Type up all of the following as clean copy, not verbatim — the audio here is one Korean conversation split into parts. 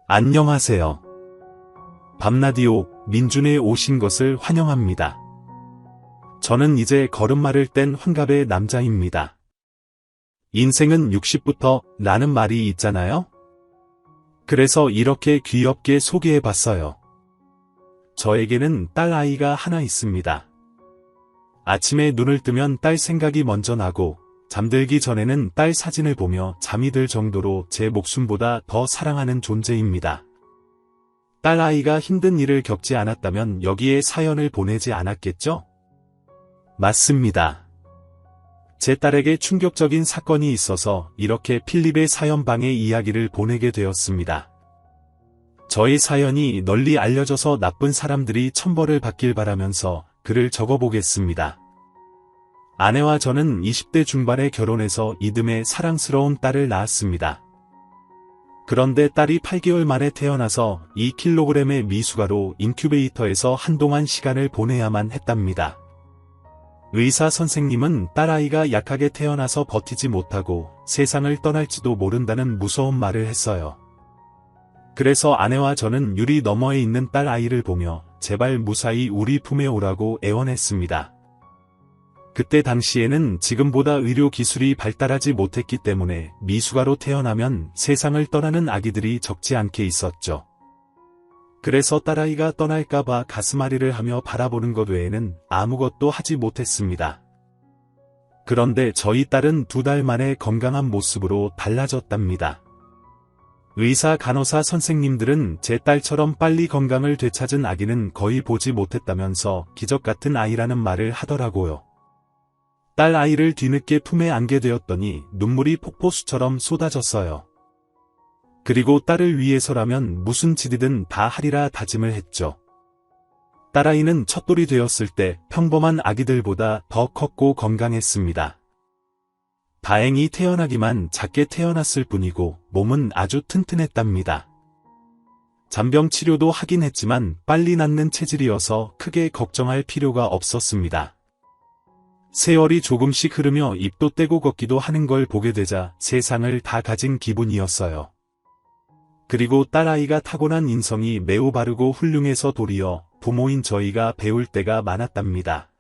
안녕하세요. 밤라디오 민준에 오신 것을 환영합니다. 저는 이제 걸음마를 뗀 환갑의 남자입니다. 인생은 60부터 라는 말이 있잖아요. 그래서 이렇게 귀엽게 소개해봤어요. 저에게는 딸아이가 하나 있습니다. 아침에 눈을 뜨면 딸 생각이 먼저 나고 잠들기 전에는 딸 사진을 보며 잠이 들 정도로 제 목숨보다 더 사랑하는 존재입니다. 딸아이가 힘든 일을 겪지 않았다면 여기에 사연을 보내지 않았겠죠? 맞습니다. 제 딸에게 충격적인 사건이 있어서 이렇게 필립의 사연방에 이야기를 보내게 되었습니다. 저의 사연이 널리 알려져서 나쁜 사람들이 천벌을 받길 바라면서 글을 적어보겠습니다. 아내와 저는 20대 중반에 결혼해서 이듬해 사랑스러운 딸을 낳았습니다. 그런데 딸이 8개월 만에 태어나서 2kg의 미숙아로 인큐베이터에서 한동안 시간을 보내야만 했답니다. 의사 선생님은 딸아이가 약하게 태어나서 버티지 못하고 세상을 떠날지도 모른다는 무서운 말을 했어요. 그래서 아내와 저는 유리 너머에 있는 딸아이를 보며 제발 무사히 우리 품에 오라고 애원했습니다. 그때 당시에는 지금보다 의료 기술이 발달하지 못했기 때문에 미숙아로 태어나면 세상을 떠나는 아기들이 적지 않게 있었죠. 그래서 딸아이가 떠날까봐 가슴앓이를 하며 바라보는 것 외에는 아무것도 하지 못했습니다. 그런데 저희 딸은 2달 만에 건강한 모습으로 달라졌답니다. 의사 간호사 선생님들은 제 딸처럼 빨리 건강을 되찾은 아기는 거의 보지 못했다면서 기적 같은 아이라는 말을 하더라고요. 딸 아이를 뒤늦게 품에 안게 되었더니 눈물이 폭포수처럼 쏟아졌어요. 그리고 딸을 위해서라면 무슨 짓이든 다 하리라 다짐을 했죠. 딸아이는 첫돌이 되었을 때 평범한 아기들보다 더 컸고 건강했습니다. 다행히 태어나기만 작게 태어났을 뿐이고 몸은 아주 튼튼했답니다. 잔병 치료도 하긴 했지만 빨리 낫는 체질이어서 크게 걱정할 필요가 없었습니다. 세월이 조금씩 흐르며 입도 떼고 걷기도 하는 걸 보게 되자 세상을 다 가진 기분이었어요. 그리고 딸아이가 타고난 인성이 매우 바르고 훌륭해서 도리어 부모인 저희가 배울 때가 많았답니다.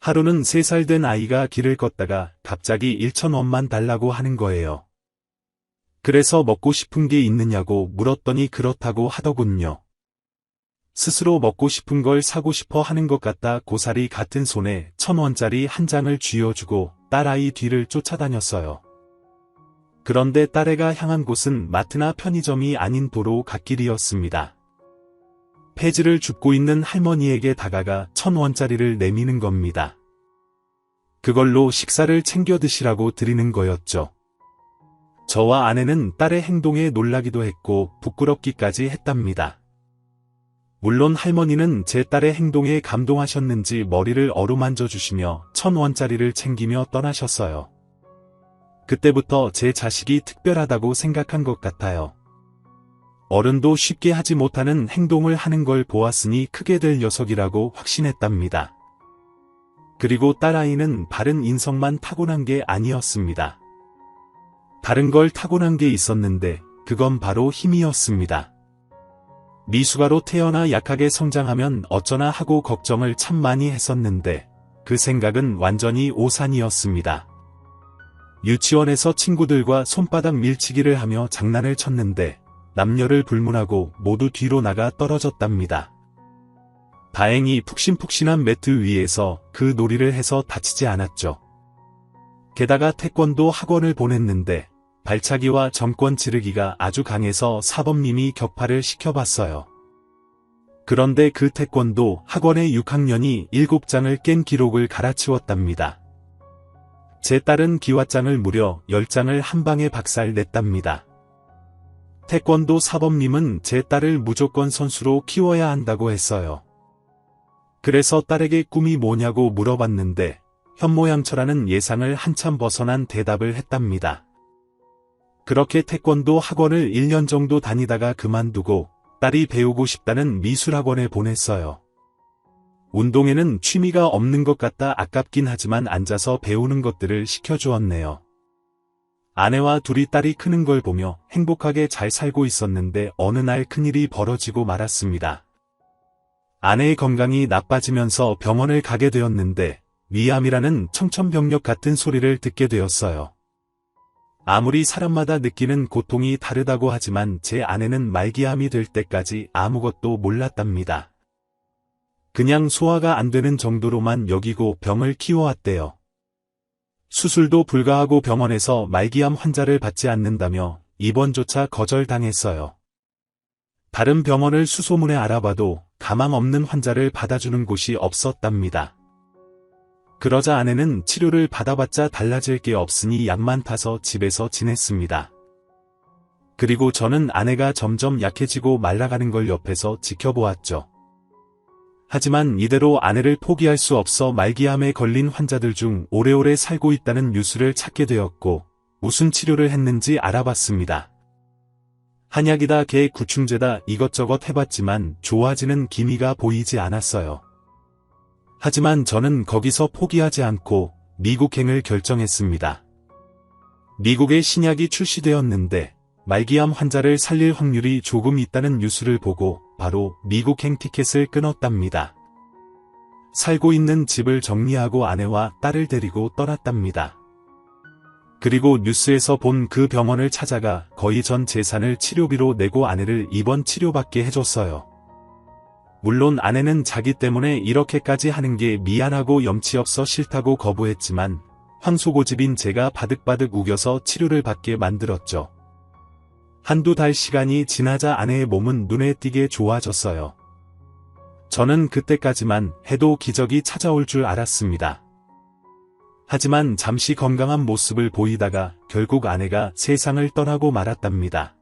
하루는 3살 된 아이가 길을 걷다가 갑자기 1,000원만 달라고 하는 거예요. 그래서 먹고 싶은 게 있느냐고 물었더니 그렇다고 하더군요. 스스로 먹고 싶은 걸 사고 싶어 하는 것 같다 고사리 같은 손에 1,000원짜리 한 장을 쥐어주고 딸아이 뒤를 쫓아다녔어요. 그런데 딸애가 향한 곳은 마트나 편의점이 아닌 도로 갓길이었습니다. 폐지를 줍고 있는 할머니에게 다가가 1,000원짜리를 내미는 겁니다. 그걸로 식사를 챙겨 드시라고 드리는 거였죠. 저와 아내는 딸의 행동에 놀라기도 했고 부끄럽기까지 했답니다. 물론 할머니는 제 딸의 행동에 감동하셨는지 머리를 어루만져 주시며 1,000원짜리를 챙기며 떠나셨어요. 그때부터 제 자식이 특별하다고 생각한 것 같아요. 어른도 쉽게 하지 못하는 행동을 하는 걸 보았으니 크게 될 녀석이라고 확신했답니다. 그리고 딸아이는 바른 인성만 타고난 게 아니었습니다. 다른 걸 타고난 게 있었는데 그건 바로 힘이었습니다. 미숙아로 태어나 약하게 성장하면 어쩌나 하고 걱정을 참 많이 했었는데 그 생각은 완전히 오산이었습니다. 유치원에서 친구들과 손바닥 밀치기를 하며 장난을 쳤는데 남녀를 불문하고 모두 뒤로 나가 떨어졌답니다. 다행히 푹신푹신한 매트 위에서 그 놀이를 해서 다치지 않았죠. 게다가 태권도 학원을 보냈는데 발차기와 정권 지르기가 아주 강해서 사범님이 격파를 시켜봤어요. 그런데 그 태권도 학원의 6학년이 7장을 깬 기록을 갈아치웠답니다. 제 딸은 기왓장을 무려 10장을 한 방에 박살냈답니다. 태권도 사범님은 제 딸을 무조건 선수로 키워야 한다고 했어요. 그래서 딸에게 꿈이 뭐냐고 물어봤는데 현모양처라는 예상을 한참 벗어난 대답을 했답니다. 그렇게 태권도 학원을 1년 정도 다니다가 그만두고 딸이 배우고 싶다는 미술학원에 보냈어요. 운동에는 취미가 없는 것 같다 아깝긴 하지만 앉아서 배우는 것들을 시켜주었네요. 아내와 둘이 딸이 크는 걸 보며 행복하게 잘 살고 있었는데 어느 날 큰일이 벌어지고 말았습니다. 아내의 건강이 나빠지면서 병원을 가게 되었는데 위암이라는 청천벽력 같은 소리를 듣게 되었어요. 아무리 사람마다 느끼는 고통이 다르다고 하지만 제 아내는 말기암이 될 때까지 아무것도 몰랐답니다. 그냥 소화가 안 되는 정도로만 여기고 병을 키워왔대요. 수술도 불가하고 병원에서 말기암 환자를 받지 않는다며 입원조차 거절당했어요. 다른 병원을 수소문해 알아봐도 가망 없는 환자를 받아주는 곳이 없었답니다. 그러자 아내는 치료를 받아봤자 달라질 게 없으니 약만 타서 집에서 지냈습니다. 그리고 저는 아내가 점점 약해지고 말라가는 걸 옆에서 지켜보았죠. 하지만 이대로 아내를 포기할 수 없어 말기암에 걸린 환자들 중 오래오래 살고 있다는 뉴스를 찾게 되었고 무슨 치료를 했는지 알아봤습니다. 한약이다 개 구충제다 이것저것 해봤지만 좋아지는 기미가 보이지 않았어요. 하지만 저는 거기서 포기하지 않고 미국행을 결정했습니다. 미국의 신약이 출시되었는데 말기암 환자를 살릴 확률이 조금 있다는 뉴스를 보고 바로 미국행 티켓을 끊었답니다. 살고 있는 집을 정리하고 아내와 딸을 데리고 떠났답니다. 그리고 뉴스에서 본 그 병원을 찾아가 거의 전 재산을 치료비로 내고 아내를 입원 치료받게 해줬어요. 물론 아내는 자기 때문에 이렇게까지 하는 게 미안하고 염치 없어 싫다고 거부했지만 황소고집인 제가 바득바득 우겨서 치료를 받게 만들었죠. 한두 달 시간이 지나자 아내의 몸은 눈에 띄게 좋아졌어요. 저는 그때까지만 해도 기적이 찾아올 줄 알았습니다. 하지만 잠시 건강한 모습을 보이다가 결국 아내가 세상을 떠나고 말았답니다.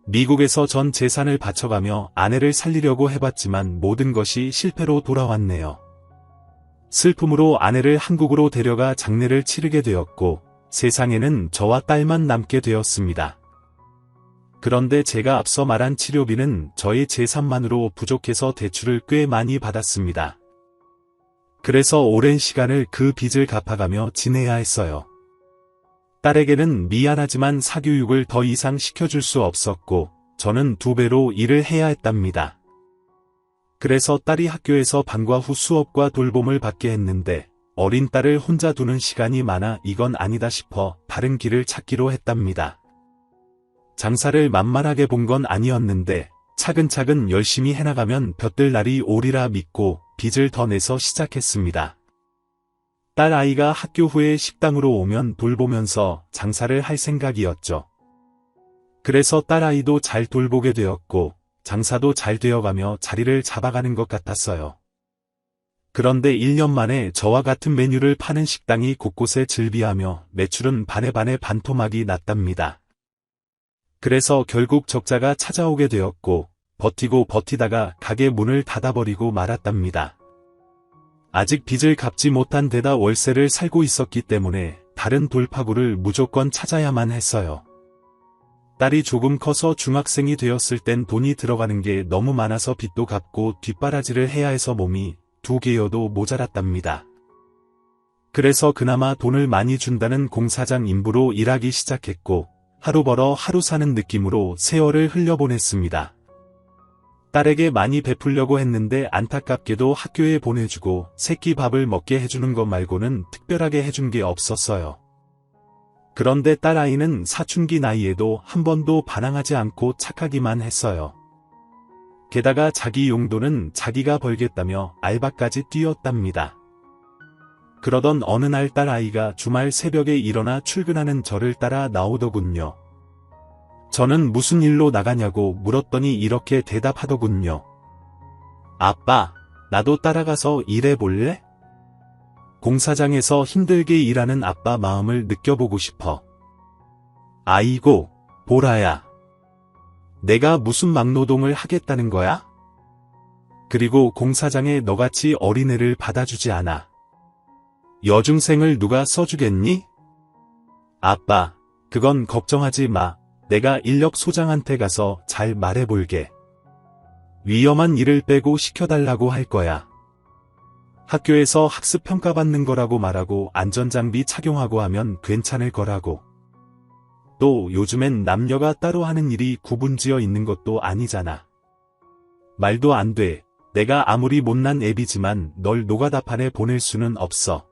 미국에서 전 재산을 바쳐가며 아내를 살리려고 해봤지만 모든 것이 실패로 돌아왔네요. 슬픔으로 아내를 한국으로 데려가 장례를 치르게 되었고 세상에는 저와 딸만 남게 되었습니다. 그런데 제가 앞서 말한 치료비는 저의 재산만으로 부족해서 대출을 꽤 많이 받았습니다. 그래서 오랜 시간을 그 빚을 갚아가며 지내야 했어요. 딸에게는 미안하지만 사교육을 더 이상 시켜줄 수 없었고 저는 2배로 일을 해야 했답니다. 그래서 딸이 학교에서 방과 후 수업과 돌봄을 받게 했는데 어린 딸을 혼자 두는 시간이 많아 이건 아니다 싶어 다른 길을 찾기로 했답니다. 장사를 만만하게 본 건 아니었는데 차근차근 열심히 해나가면 볕들 날이 오리라 믿고 빚을 더 내서 시작했습니다. 딸 아이가 학교 후에 식당으로 오면 돌보면서 장사를 할 생각이었죠. 그래서 딸 아이도 잘 돌보게 되었고 장사도 잘 되어가며 자리를 잡아가는 것 같았어요. 그런데 1년 만에 저와 같은 메뉴를 파는 식당이 곳곳에 즐비하며 매출은 반에 반토막이 났답니다. 그래서 결국 적자가 찾아오게 되었고 버티고 버티다가 가게 문을 닫아버리고 말았답니다. 아직 빚을 갚지 못한 데다 월세를 살고 있었기 때문에 다른 돌파구를 무조건 찾아야만 했어요. 딸이 조금 커서 중학생이 되었을 땐 돈이 들어가는 게 너무 많아서 빚도 갚고 뒷바라지를 해야 해서 몸이 2개여도 모자랐답니다. 그래서 그나마 돈을 많이 준다는 공사장 인부로 일하기 시작했고 하루 벌어 하루 사는 느낌으로 세월을 흘려보냈습니다. 딸에게 많이 베풀려고 했는데 안타깝게도 학교에 보내주고 새끼 밥을 먹게 해주는 것 말고는 특별하게 해준 게 없었어요. 그런데 딸 아이는 사춘기 나이에도 한 번도 반항하지 않고 착하기만 했어요. 게다가 자기 용돈은 자기가 벌겠다며 알바까지 뛰었답니다. 그러던 어느 날 딸 아이가 주말 새벽에 일어나 출근하는 저를 따라 나오더군요. 저는 무슨 일로 나가냐고 물었더니 이렇게 대답하더군요. 아빠, 나도 따라가서 일해볼래? 공사장에서 힘들게 일하는 아빠 마음을 느껴보고 싶어. 아이고, 보라야. 내가 무슨 막노동을 하겠다는 거야? 그리고 공사장에 너같이 어린애를 받아주지 않아. 여중생을 누가 써주겠니? 아빠, 그건 걱정하지 마. 내가 인력 소장한테 가서 잘 말해볼게. 위험한 일을 빼고 시켜달라고 할 거야. 학교에서 학습 평가받는 거라고 말하고 안전장비 착용하고 하면 괜찮을 거라고. 또 요즘엔 남녀가 따로 하는 일이 구분지어 있는 것도 아니잖아. 말도 안 돼. 내가 아무리 못난 애비지만 널 노가다판에 보낼 수는 없어.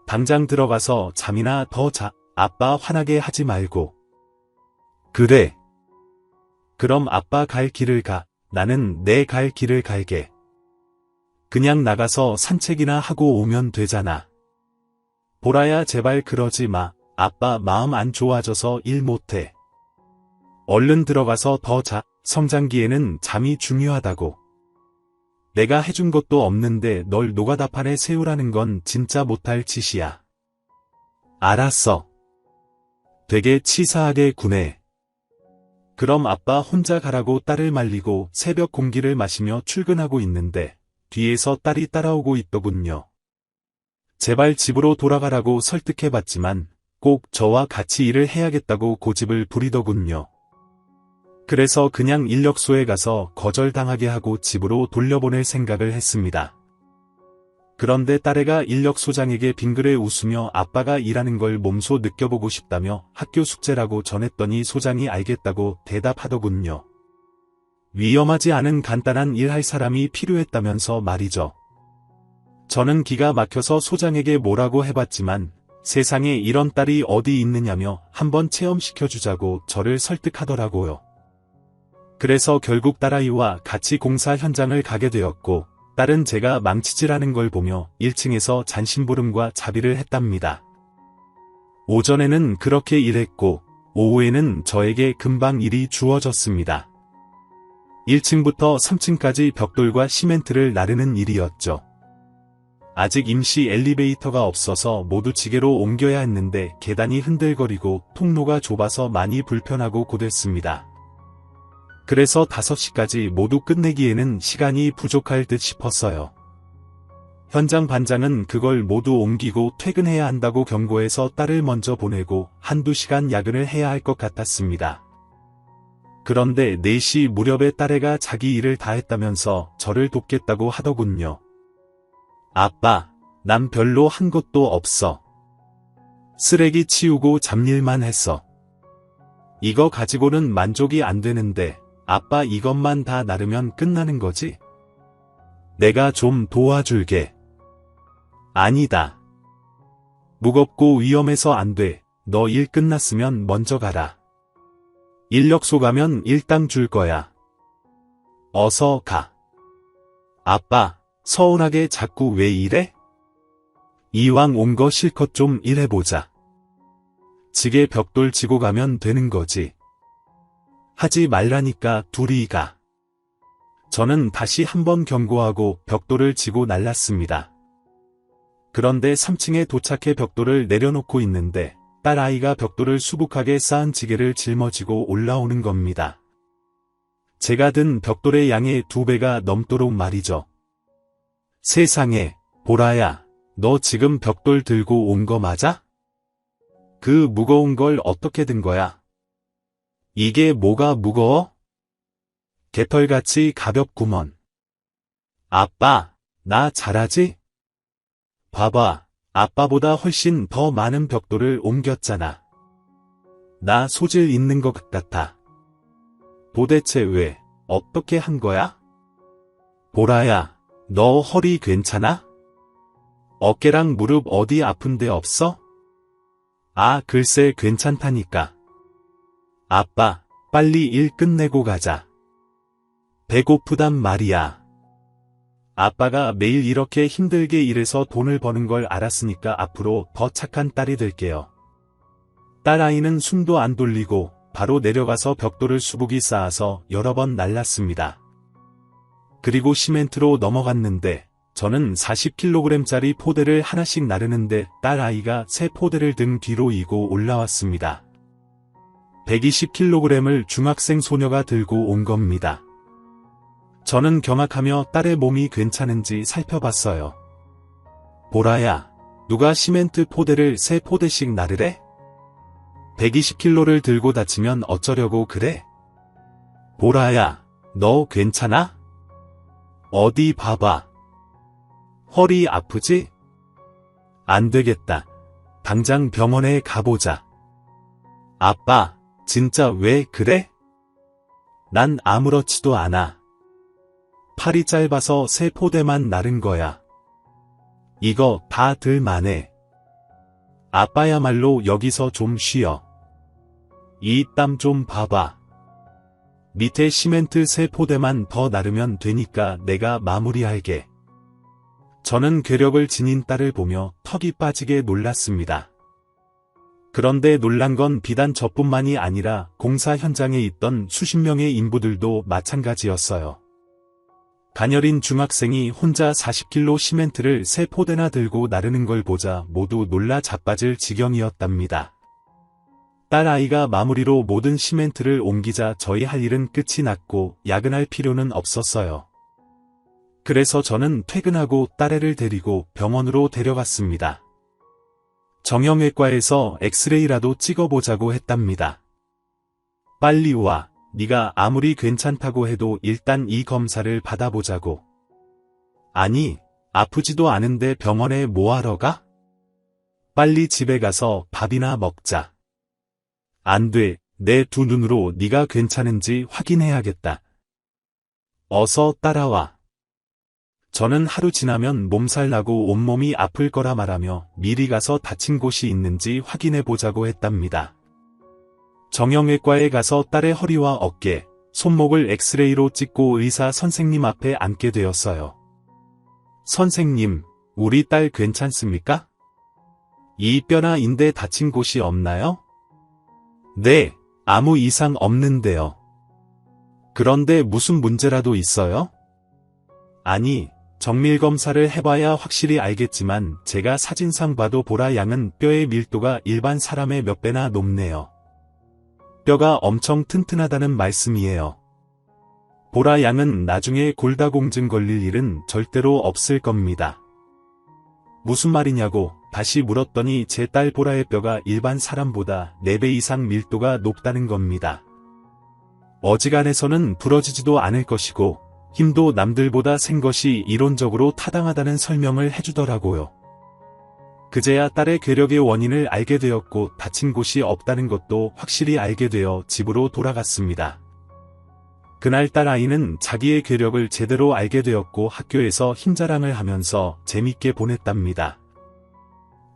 당장 들어가서 잠이나 더 자. 아빠 화나게 하지 말고. 그래. 그럼 아빠 갈 길을 가. 나는 내 갈 길을 갈게. 그냥 나가서 산책이나 하고 오면 되잖아. 보라야 제발 그러지 마. 아빠 마음 안 좋아져서 일 못해. 얼른 들어가서 더 자. 성장기에는 잠이 중요하다고. 내가 해준 것도 없는데 널 노가다판에 세우라는 건 진짜 못할 짓이야. 알았어. 되게 치사하게 구네. 그럼 아빠 혼자 가라고 딸을 말리고 새벽 공기를 마시며 출근하고 있는데 뒤에서 딸이 따라오고 있더군요. 제발 집으로 돌아가라고 설득해봤지만 꼭 저와 같이 일을 해야겠다고 고집을 부리더군요. 그래서 그냥 인력소에 가서 거절당하게 하고 집으로 돌려보낼 생각을 했습니다. 그런데 딸애가 인력소장에게 빙그레 웃으며 아빠가 일하는 걸 몸소 느껴보고 싶다며 학교 숙제라고 전했더니 소장이 알겠다고 대답하더군요. 위험하지 않은 간단한 일 할 사람이 필요했다면서 말이죠. 저는 기가 막혀서 소장에게 뭐라고 해봤지만 세상에 이런 딸이 어디 있느냐며 한번 체험시켜주자고 저를 설득하더라고요. 그래서 결국 딸아이와 같이 공사 현장을 가게 되었고 딸은 제가 망치질하는 걸 보며 1층에서 잔심부름과 자비를 했답니다. 오전에는 그렇게 일했고 오후에는 저에게 금방 일이 주어졌습니다. 1층부터 3층까지 벽돌과 시멘트를 나르는 일이었죠. 아직 임시 엘리베이터가 없어서 모두 지게로 옮겨야 했는데 계단이 흔들거리고 통로가 좁아서 많이 불편하고 고됐습니다. 그래서 5시까지 모두 끝내기에는 시간이 부족할 듯 싶었어요. 현장 반장은 그걸 모두 옮기고 퇴근해야 한다고 경고해서 딸을 먼저 보내고 한두 시간 야근을 해야 할 것 같았습니다. 그런데 4시 무렵에 딸애가 자기 일을 다 했다면서 저를 돕겠다고 하더군요. 아빠, 난 별로 한 것도 없어. 쓰레기 치우고 잡일만 했어. 이거 가지고는 만족이 안 되는데 아빠 이것만 다 나르면 끝나는 거지? 내가 좀 도와줄게. 아니다. 무겁고 위험해서 안 돼. 너 일 끝났으면 먼저 가라. 인력소 가면 일당 줄 거야. 어서 가. 아빠, 서운하게 자꾸 왜 이래? 이왕 온 거 실컷 좀 일해보자. 지게 벽돌 지고 가면 되는 거지. 하지 말라니까 둘이 가. 저는 다시 한번 경고하고 벽돌을 지고 날랐습니다. 그런데 3층에 도착해 벽돌을 내려놓고 있는데 딸아이가 벽돌을 수북하게 쌓은 지게를 짊어지고 올라오는 겁니다. 제가 든 벽돌의 양의 2배가 넘도록 말이죠. 세상에, 보라야, 너 지금 벽돌 들고 온 거 맞아? 그 무거운 걸 어떻게 든 거야? 이게 뭐가 무거워? 개털같이 가볍구먼. 아빠, 나 잘하지? 봐봐, 아빠보다 훨씬 더 많은 벽돌을 옮겼잖아. 나 소질 있는 것 같아. 도대체 왜, 어떻게 한 거야? 보라야, 너 허리 괜찮아? 어깨랑 무릎 어디 아픈 데 없어? 아, 글쎄 괜찮다니까. 아빠, 빨리 일 끝내고 가자. 배고프단 말이야. 아빠가 매일 이렇게 힘들게 일해서 돈을 버는 걸 알았으니까 앞으로 더 착한 딸이 될게요. 딸아이는 숨도 안 돌리고 바로 내려가서 벽돌을 수북이 쌓아서 여러 번 날랐습니다. 그리고 시멘트로 넘어갔는데 저는 40kg짜리 포대를 하나씩 나르는데 딸아이가 새 포대를 등 뒤로 이고 올라왔습니다. 120kg을 중학생 소녀가 들고 온 겁니다. 저는 경악하며 딸의 몸이 괜찮은지 살펴봤어요. 보라야, 누가 시멘트 포대를 3포대씩 나르래? 120kg를 들고 다치면 어쩌려고 그래? 보라야, 너 괜찮아? 어디 봐봐. 허리 아프지? 안 되겠다. 당장 병원에 가보자. 아빠, 진짜 왜 그래? 난 아무렇지도 않아. 팔이 짧아서 새 포대만 나른 거야. 이거 다 들만해. 아빠야말로 여기서 좀 쉬어. 이 땀 좀 봐봐. 밑에 시멘트 새 포대만 더 나르면 되니까 내가 마무리할게. 저는 괴력을 지닌 딸을 보며 턱이 빠지게 놀랐습니다. 그런데 놀란 건 비단 저뿐만이 아니라 공사 현장에 있던 수십 명의 인부들도 마찬가지였어요. 가녀린 중학생이 혼자 40kg 시멘트를 세 포대나 들고 나르는 걸 보자 모두 놀라 자빠질 지경이었답니다. 딸 아이가 마무리로 모든 시멘트를 옮기자 저희 할 일은 끝이 났고 야근할 필요는 없었어요. 그래서 저는 퇴근하고 딸애를 데리고 병원으로 데려갔습니다. 정형외과에서 엑스레이라도 찍어보자고 했답니다. 빨리 와. 네가 아무리 괜찮다고 해도 일단 이 검사를 받아보자고. 아니, 아프지도 않은데 병원에 뭐하러 가? 빨리 집에 가서 밥이나 먹자. 안 돼. 내 두 눈으로 네가 괜찮은지 확인해야겠다. 어서 따라와. 저는 하루 지나면 몸살 나고 온몸이 아플 거라 말하며 미리 가서 다친 곳이 있는지 확인해보자고 했답니다. 정형외과에 가서 딸의 허리와 어깨, 손목을 엑스레이로 찍고 의사 선생님 앞에 앉게 되었어요. 선생님, 우리 딸 괜찮습니까? 이 뼈나 인대 다친 곳이 없나요? 네, 아무 이상 없는데요. 그런데 무슨 문제라도 있어요? 아니, 정밀검사를 해봐야 확실히 알겠지만 제가 사진상 봐도 보라 양은 뼈의 밀도가 일반 사람의 몇 배나 높네요. 뼈가 엄청 튼튼하다는 말씀이에요. 보라 양은 나중에 골다공증 걸릴 일은 절대로 없을 겁니다. 무슨 말이냐고 다시 물었더니 제 딸 보라의 뼈가 일반 사람보다 4배 이상 밀도가 높다는 겁니다. 어지간해서는 부러지지도 않을 것이고 힘도 남들보다 센 것이 이론적으로 타당하다는 설명을 해주더라고요. 그제야 딸의 괴력의 원인을 알게 되었고 다친 곳이 없다는 것도 확실히 알게 되어 집으로 돌아갔습니다. 그날 딸 아이는 자기의 괴력을 제대로 알게 되었고 학교에서 힘자랑을 하면서 재밌게 보냈답니다.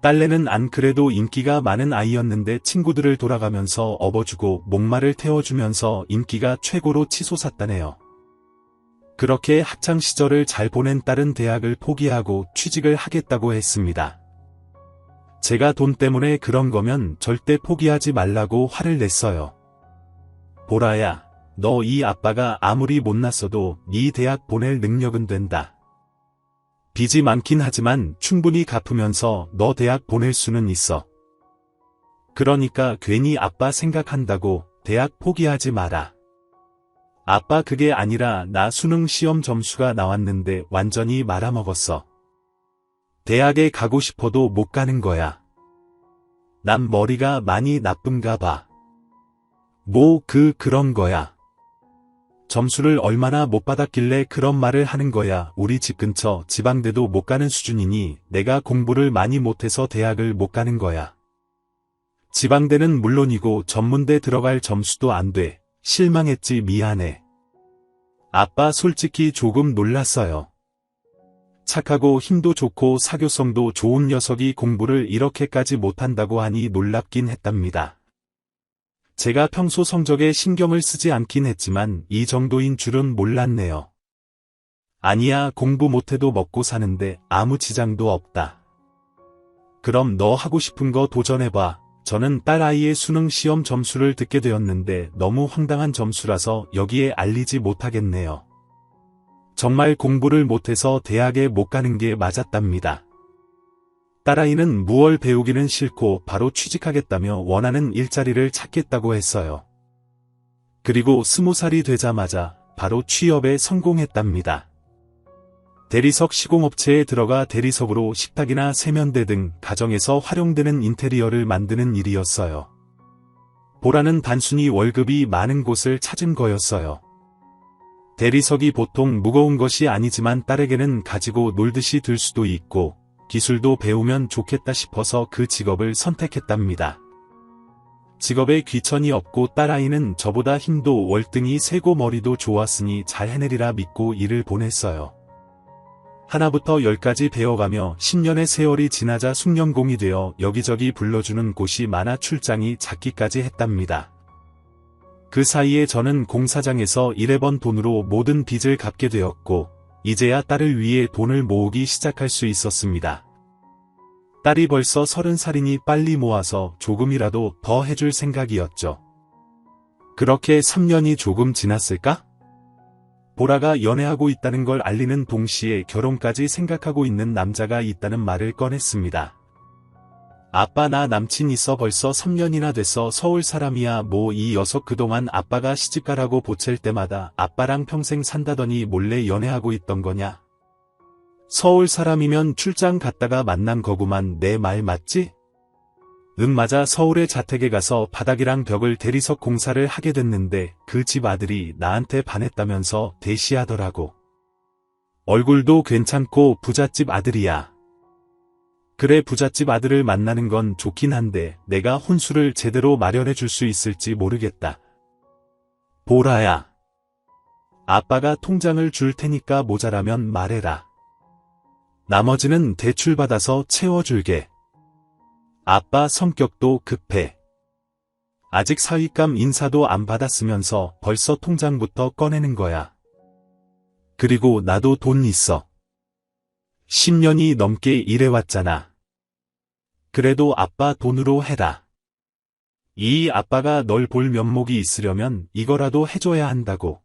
딸내는 안 그래도 인기가 많은 아이였는데 친구들을 돌아가면서 업어주고 목마를 태워주면서 인기가 최고로 치솟았다네요. 그렇게 학창시절을 잘 보낸 딸은 대학을 포기하고 취직을 하겠다고 했습니다. 제가 돈 때문에 그런 거면 절대 포기하지 말라고 화를 냈어요. 보라야, 너 이 아빠가 아무리 못났어도 네 대학 보낼 능력은 된다. 빚이 많긴 하지만 충분히 갚으면서 너 대학 보낼 수는 있어. 그러니까 괜히 아빠 생각한다고 대학 포기하지 마라. 아빠 그게 아니라 나 수능 시험 점수가 나왔는데 완전히 말아먹었어. 대학에 가고 싶어도 못 가는 거야. 난 머리가 많이 나쁜가 봐. 그런 거야. 점수를 얼마나 못 받았길래 그런 말을 하는 거야. 우리 집 근처 지방대도 못 가는 수준이니 내가 공부를 많이 못해서 대학을 못 가는 거야. 지방대는 물론이고 전문대 들어갈 점수도 안 돼. 실망했지 미안해. 아빠 솔직히 조금 놀랐어요. 착하고 힘도 좋고 사교성도 좋은 녀석이 공부를 이렇게까지 못한다고 하니 놀랍긴 했답니다. 제가 평소 성적에 신경을 쓰지 않긴 했지만 이 정도인 줄은 몰랐네요. 아니야 공부 못해도 먹고 사는데 아무 지장도 없다. 그럼 너 하고 싶은 거 도전해봐. 저는 딸아이의 수능 시험 점수를 듣게 되었는데 너무 황당한 점수라서 여기에 알리지 못하겠네요. 정말 공부를 못해서 대학에 못 가는 게 맞았답니다. 딸아이는 무얼 배우기는 싫고 바로 취직하겠다며 원하는 일자리를 찾겠다고 했어요. 그리고 20살이 되자마자 바로 취업에 성공했답니다. 대리석 시공업체에 들어가 대리석으로 식탁이나 세면대 등 가정에서 활용되는 인테리어를 만드는 일이었어요. 보라는 단순히 월급이 많은 곳을 찾은 거였어요. 대리석이 보통 무거운 것이 아니지만 딸에게는 가지고 놀듯이 들 수도 있고 기술도 배우면 좋겠다 싶어서 그 직업을 선택했답니다. 직업에 귀천이 없고 딸아이는 저보다 힘도 월등히 세고 머리도 좋았으니 잘 해내리라 믿고 일을 보냈어요. 하나부터 열까지 배워가며 10년의 세월이 지나자 숙련공이 되어 여기저기 불러주는 곳이 많아 출장이 잦기까지 했답니다. 그 사이에 저는 공사장에서 일해번 돈으로 모든 빚을 갚게 되었고 이제야 딸을 위해 돈을 모으기 시작할 수 있었습니다. 딸이 벌써 30살이니 빨리 모아서 조금이라도 더 해줄 생각이었죠. 그렇게 3년이 조금 지났을까? 보라가 연애하고 있다는 걸 알리는 동시에 결혼까지 생각하고 있는 남자가 있다는 말을 꺼냈습니다. 아빠 나 남친 있어 벌써 3년이나 됐어. 서울 사람이야. 뭐 이 녀석 그동안 아빠가 시집가라고 보챌 때마다 아빠랑 평생 산다더니 몰래 연애하고 있던 거냐? 서울 사람이면 출장 갔다가 만난 거구만. 내 말 맞지? 맞아. 서울의 자택에 가서 바닥이랑 벽을 대리석 공사를 하게 됐는데 그 집 아들이 나한테 반했다면서 대시하더라고. 얼굴도 괜찮고 부잣집 아들이야. 그래 부잣집 아들을 만나는 건 좋긴 한데 내가 혼수를 제대로 마련해 줄 수 있을지 모르겠다. 보라야. 아빠가 통장을 줄 테니까 모자라면 말해라. 나머지는 대출 받아서 채워줄게. 아빠 성격도 급해. 아직 사윗감 인사도 안 받았으면서 벌써 통장부터 꺼내는 거야. 그리고 나도 돈 있어. 10년이 넘게 일해왔잖아. 그래도 아빠 돈으로 해라. 이 아빠가 널 볼 면목이 있으려면 이거라도 해줘야 한다고.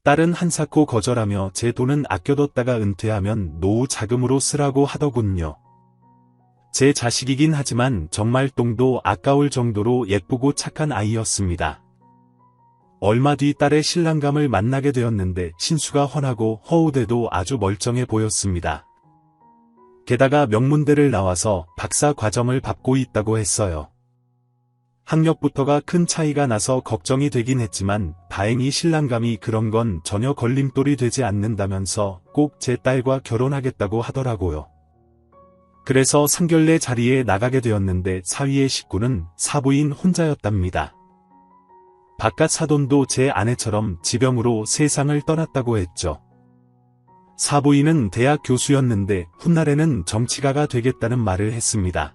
딸은 한사코 거절하며 제 돈은 아껴뒀다가 은퇴하면 노후 자금으로 쓰라고 하더군요. 제 자식이긴 하지만 정말 똥도 아까울 정도로 예쁘고 착한 아이였습니다. 얼마 뒤 딸의 신랑감을 만나게 되었는데 신수가 훤하고 허우대도 아주 멀쩡해 보였습니다. 게다가 명문대를 나와서 박사 과정을 밟고 있다고 했어요. 학력부터가 큰 차이가 나서 걱정이 되긴 했지만 다행히 신랑감이 그런 건 전혀 걸림돌이 되지 않는다면서 꼭 제 딸과 결혼하겠다고 하더라고요. 그래서 상견례 자리에 나가게 되었는데 사위의 식구는 사부인 혼자였답니다. 바깥 사돈도 제 아내처럼 지병으로 세상을 떠났다고 했죠. 사부인은 대학 교수였는데 훗날에는 정치가가 되겠다는 말을 했습니다.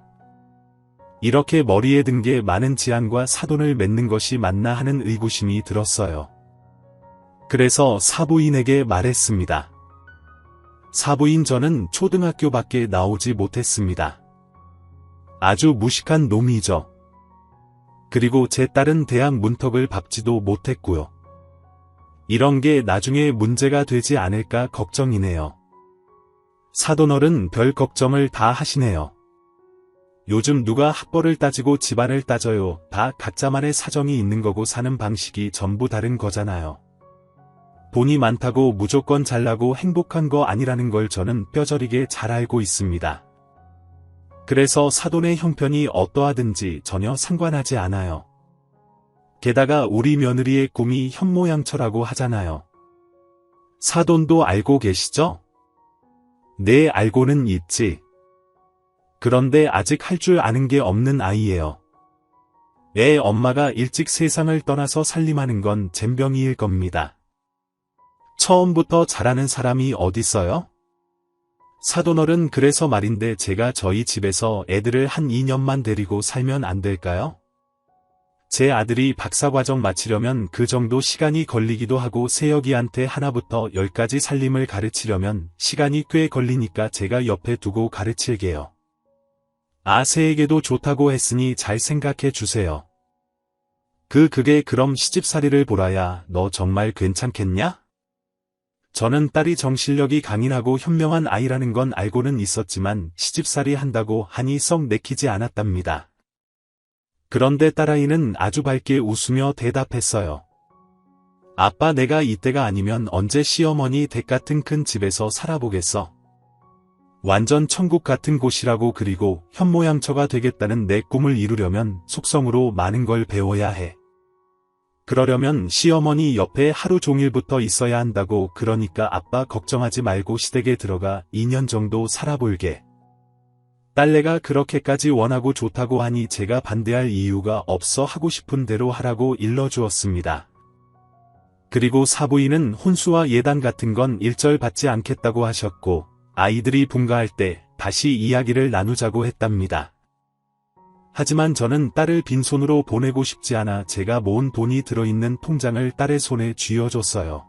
이렇게 머리에 든 게 많은 지안과 사돈을 맺는 것이 맞나 하는 의구심이 들었어요. 그래서 사부인에게 말했습니다. 사부인 저는 초등학교밖에 나오지 못했습니다. 아주 무식한 놈이죠. 그리고 제 딸은 대학 문턱을 밟지도 못했고요. 이런 게 나중에 문제가 되지 않을까 걱정이네요. 사돈어른 별 걱정을 다 하시네요. 요즘 누가 학벌을 따지고 집안을 따져요. 다 각자만의 사정이 있는 거고 사는 방식이 전부 다른 거잖아요. 돈이 많다고 무조건 잘나고 행복한 거 아니라는 걸 저는 뼈저리게 잘 알고 있습니다. 그래서 사돈의 형편이 어떠하든지 전혀 상관하지 않아요. 게다가 우리 며느리의 꿈이 현모양처라고 하잖아요. 사돈도 알고 계시죠? 네, 알고는 있지. 그런데 아직 할 줄 아는 게 없는 아이예요. 애 엄마가 일찍 세상을 떠나서 살림하는 건 젬병이일 겁니다. 처음부터 잘하는 사람이 어딨어요? 사돈어른 그래서 말인데 제가 저희 집에서 애들을 한 2년만 데리고 살면 안 될까요? 제 아들이 박사과정 마치려면 그 정도 시간이 걸리기도 하고 새여기한테 하나부터 10까지 살림을 가르치려면 시간이 꽤 걸리니까 제가 옆에 두고 가르칠게요. 새에게도 좋다고 했으니 잘 생각해 주세요. 그게 그럼 시집살이를 보라야. 너 정말 괜찮겠냐? 저는 딸이 정신력이 강인하고 현명한 아이라는 건 알고는 있었지만 시집살이 한다고 하니 썩 내키지 않았답니다. 그런데 딸아이는 아주 밝게 웃으며 대답했어요. 아빠 내가 이때가 아니면 언제 시어머니 댁 같은 큰 집에서 살아보겠어. 완전 천국 같은 곳이라고. 그리고 현모양처가 되겠다는 내 꿈을 이루려면 속성으로 많은 걸 배워야 해. 그러려면 시어머니 옆에 하루 종일부터 있어야 한다고. 그러니까 아빠 걱정하지 말고 시댁에 들어가 2년 정도 살아볼게. 딸내가 그렇게까지 원하고 좋다고 하니 제가 반대할 이유가 없어 하고 싶은 대로 하라고 일러주었습니다. 그리고 사부인은 혼수와 예단 같은 건 일절 받지 않겠다고 하셨고 아이들이 분가할 때 다시 이야기를 나누자고 했답니다. 하지만 저는 딸을 빈손으로 보내고 싶지 않아 제가 모은 돈이 들어있는 통장을 딸의 손에 쥐어줬어요.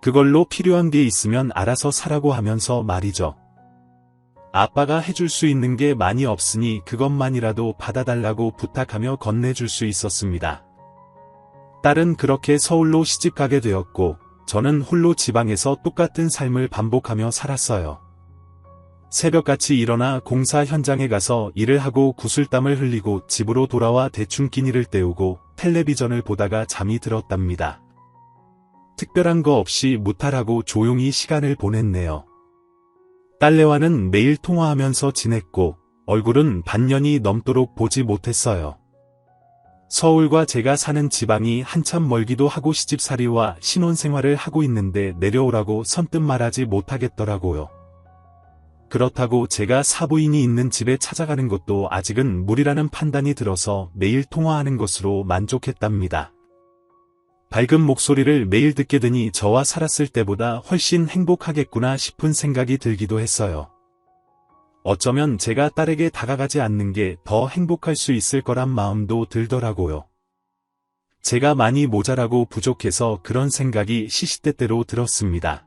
그걸로 필요한 게 있으면 알아서 사라고 하면서 말이죠. 아빠가 해줄 수 있는 게 많이 없으니 그것만이라도 받아달라고 부탁하며 건네줄 수 있었습니다. 딸은 그렇게 서울로 시집가게 되었고 저는 홀로 지방에서 똑같은 삶을 반복하며 살았어요. 새벽같이 일어나 공사 현장에 가서 일을 하고 구슬땀을 흘리고 집으로 돌아와 대충 끼니를 때우고 텔레비전을 보다가 잠이 들었답니다. 특별한 거 없이 무탈하고 조용히 시간을 보냈네요. 딸내와는 매일 통화하면서 지냈고 얼굴은 반년이 넘도록 보지 못했어요. 서울과 제가 사는 지방이 한참 멀기도 하고 시집살이와 신혼생활을 하고 있는데 내려오라고 선뜻 말하지 못하겠더라고요. 그렇다고 제가 사부인이 있는 집에 찾아가는 것도 아직은 무리라는 판단이 들어서 매일 통화하는 것으로 만족했답니다. 밝은 목소리를 매일 듣게 되니 저와 살았을 때보다 훨씬 행복하겠구나 싶은 생각이 들기도 했어요. 어쩌면 제가 딸에게 다가가지 않는 게 더 행복할 수 있을 거란 마음도 들더라고요. 제가 많이 모자라고 부족해서 그런 생각이 시시때때로 들었습니다.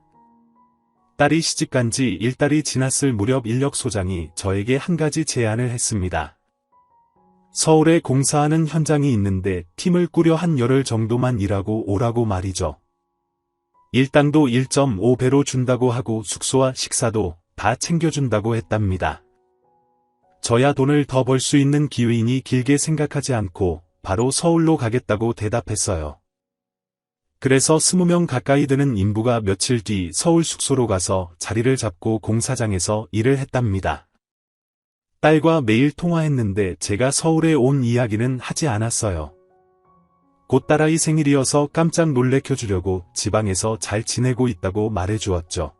딸이 시집간 지 1달이 지났을 무렵 인력소장이 저에게 한 가지 제안을 했습니다. 서울에 공사하는 현장이 있는데 팀을 꾸려 한 열흘 정도만 일하고 오라고 말이죠. 일당도 1.5배로 준다고 하고 숙소와 식사도 다 챙겨준다고 했답니다. 저야 돈을 더 벌 수 있는 기회이니 길게 생각하지 않고 바로 서울로 가겠다고 대답했어요. 그래서 20명 가까이 되는 인부가 며칠 뒤 서울 숙소로 가서 자리를 잡고 공사장에서 일을 했답니다. 딸과 매일 통화했는데 제가 서울에 온 이야기는 하지 않았어요. 곧 딸아이 생일이어서 깜짝 놀래켜주려고 지방에서 잘 지내고 있다고 말해주었죠.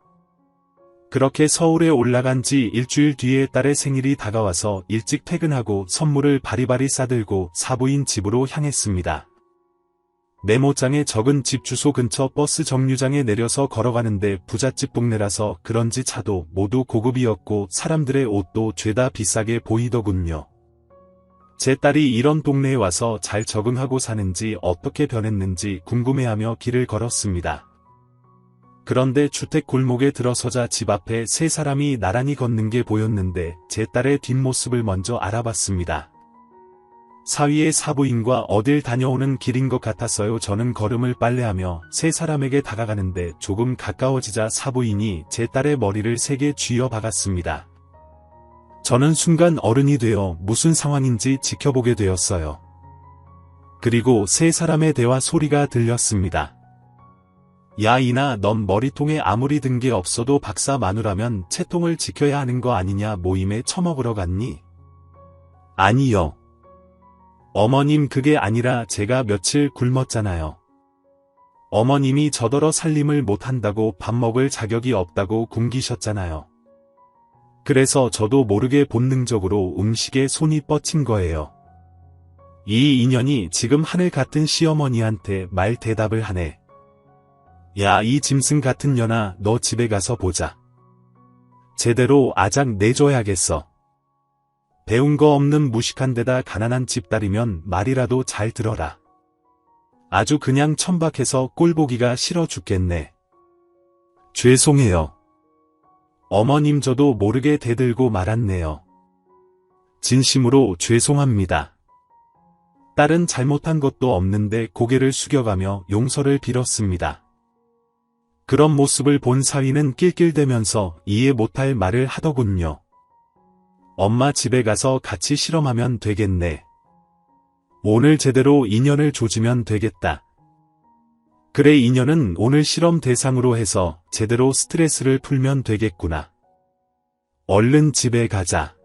그렇게 서울에 올라간 지 일주일 뒤에 딸의 생일이 다가와서 일찍 퇴근하고 선물을 바리바리 싸들고 사부인 집으로 향했습니다. 메모장에 적은 집 주소 근처 버스 정류장에 내려서 걸어가는데 부잣집 동네라서 그런지 차도 모두 고급이었고 사람들의 옷도 죄다 비싸게 보이더군요. 제 딸이 이런 동네에 와서 잘 적응하고 사는지 어떻게 변했는지 궁금해하며 길을 걸었습니다. 그런데 주택 골목에 들어서자 집 앞에 세 사람이 나란히 걷는 게 보였는데 제 딸의 뒷모습을 먼저 알아봤습니다. 사위의 사부인과 어딜 다녀오는 길인 것 같았어요. 저는 걸음을 빨래하며 세 사람에게 다가가는데 조금 가까워지자 사부인이 제 딸의 머리를 세게 쥐어 박았습니다. 저는 순간 어른이 되어 무슨 상황인지 지켜보게 되었어요. 그리고 세 사람의 대화 소리가 들렸습니다. 야 이나 넌 머리통에 아무리 든 게 없어도 박사 마누라면 채통을 지켜야 하는 거 아니냐 모임에 처먹으러 갔니? 아니요. 어머님 그게 아니라 제가 며칠 굶었잖아요. 어머님이 저더러 살림을 못한다고 밥 먹을 자격이 없다고 굶기셨잖아요. 그래서 저도 모르게 본능적으로 음식에 손이 뻗친 거예요. 이 인연이 지금 하늘 같은 시어머니한테 말 대답을 하네. 야 이 짐승 같은 년아 너 집에 가서 보자. 제대로 아작 내줘야겠어. 배운 거 없는 무식한 데다 가난한 집딸이면 말이라도 잘 들어라. 아주 그냥 천박해서 꼴보기가 싫어 죽겠네. 죄송해요. 어머님 저도 모르게 대들고 말았네요. 진심으로 죄송합니다. 딸은 잘못한 것도 없는데 고개를 숙여가며 용서를 빌었습니다. 그런 모습을 본 사위는 낄낄대면서 이해 못할 말을 하더군요. 엄마 집에 가서 같이 실험하면 되겠네. 오늘 제대로 인연을 조지면 되겠다. 그래 인연은 오늘 실험 대상으로 해서 제대로 스트레스를 풀면 되겠구나. 얼른 집에 가자.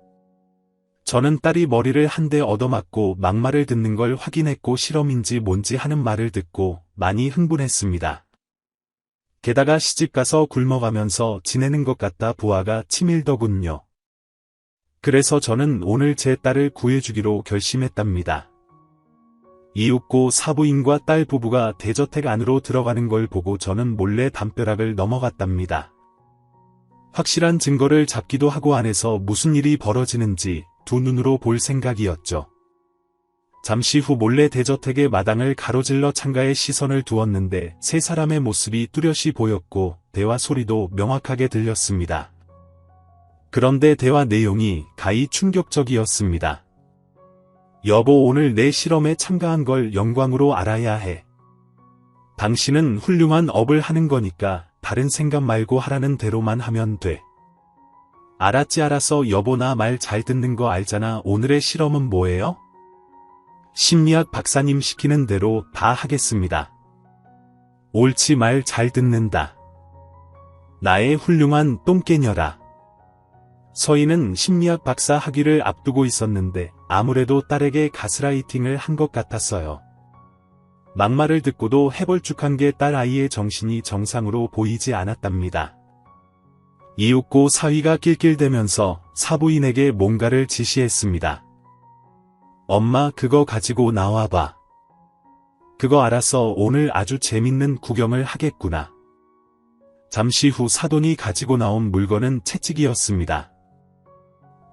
저는 딸이 머리를 한 대 얻어맞고 막말을 듣는 걸 확인했고 실험인지 뭔지 하는 말을 듣고 많이 흥분했습니다. 게다가 시집가서 굶어가면서 지내는 것 같다 부하가 치밀더군요. 그래서 저는 오늘 제 딸을 구해주기로 결심했답니다. 이윽고 사부인과 딸 부부가 대저택 안으로 들어가는 걸 보고 저는 몰래 담벼락을 넘어갔답니다. 확실한 증거를 잡기도 하고 안에서 무슨 일이 벌어지는지 두 눈으로 볼 생각이었죠. 잠시 후 몰래 대저택의 마당을 가로질러 창가에 시선을 두었는데 세 사람의 모습이 뚜렷이 보였고 대화 소리도 명확하게 들렸습니다. 그런데 대화 내용이 가히 충격적이었습니다. 여보, 오늘 내 실험에 참가한 걸 영광으로 알아야 해. 당신은 훌륭한 업을 하는 거니까 다른 생각 말고 하라는 대로만 하면 돼. 알았지, 알았어. 여보, 나 말 잘 듣는 거 알잖아. 오늘의 실험은 뭐예요? 심리학 박사님 시키는 대로 다 하겠습니다. 옳지, 말 잘 듣는다. 나의 훌륭한 똥개녀라. 서인은 심리학 박사 학위를 앞두고 있었는데 아무래도 딸에게 가스라이팅을 한 것 같았어요. 막말을 듣고도 해벌쭉한 게 딸 아이의 정신이 정상으로 보이지 않았답니다. 이윽고 사위가 낄낄대면서 사부인에게 뭔가를 지시했습니다. 엄마, 그거 가지고 나와봐. 그거 알았어. 오늘 아주 재밌는 구경을 하겠구나. 잠시 후 사돈이 가지고 나온 물건은 채찍이었습니다.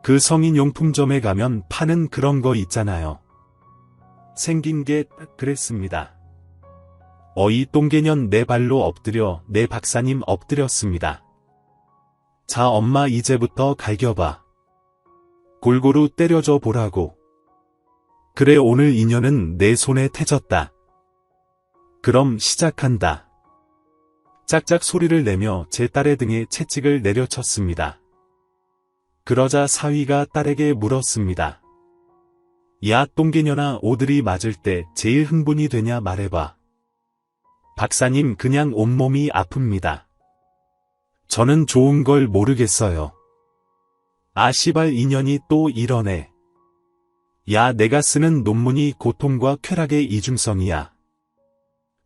그 성인용품점에 가면 파는 그런 거 있잖아요. 생긴 게 딱 그랬습니다. 어이 똥개년, 내 발로 엎드려. 내 박사님 엎드렸습니다. 자, 엄마 이제부터 갈겨봐. 골고루 때려줘 보라고. 그래, 오늘 인연은 내 손에 태졌다. 그럼 시작한다. 짝짝 소리를 내며 제 딸의 등에 채찍을 내려쳤습니다. 그러자 사위가 딸에게 물었습니다. 야, 똥개년아, 오들이 맞을 때 제일 흥분이 되냐 말해봐. 박사님, 그냥 온몸이 아픕니다. 저는 좋은 걸 모르겠어요. 아, 시발 인연이 또 이러네. 야, 내가 쓰는 논문이 고통과 쾌락의 이중성이야.